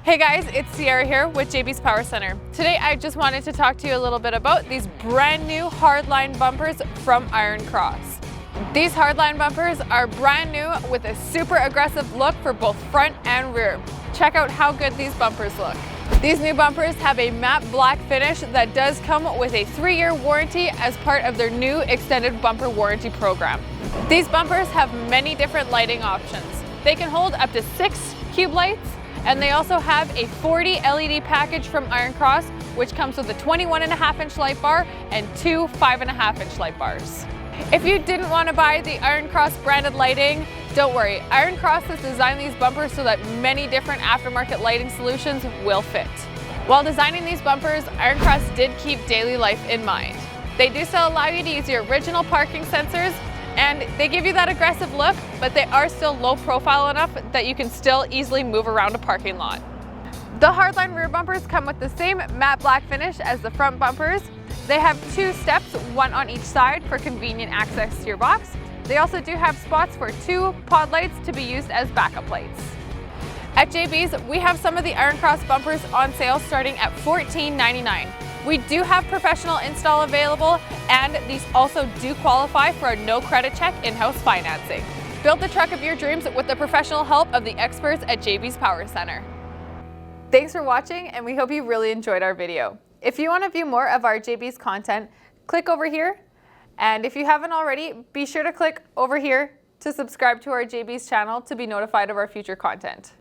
Hey guys, it's Sierra here with JB's Power Center. Today I just wanted to talk to you a little bit about these brand new Hardline bumpers from Iron Cross. These Hardline bumpers are brand new with a super aggressive look for both front and rear. Check out how good these bumpers look. These new bumpers have a matte black finish that does come with a 3-year warranty as part of their new extended bumper warranty program. These bumpers have many different lighting options. They can hold up to 6 cube lights, and they also have a 40 LED package from Iron Cross, which comes with a 21.5-inch light bar and 2 5.5-inch light bars. If you didn't want to buy the Iron Cross branded lighting, don't worry. Iron Cross has designed these bumpers so that many different aftermarket lighting solutions will fit. While designing these bumpers, Iron Cross did keep daily life in mind. They do still allow you to use your original parking sensors, and they give you that aggressive look, but they are still low profile enough that you can still easily move around a parking lot. The Hardline rear bumpers come with the same matte black finish as the front bumpers. They have 2 steps, one on each side for convenient access to your box. They also do have spots for 2 pod lights to be used as backup lights. At JB's, we have some of the Iron Cross bumpers on sale starting at $14.99. We do have professional install available, and these also do qualify for a no credit check in-house financing. Build the truck of your dreams with the professional help of the experts at JB's Power Center. Thanks for watching, and we hope you really enjoyed our video. If you want to view more of our JB's content, click over here, and if you haven't already, be sure to click over here to subscribe to our JB's channel to be notified of our future content.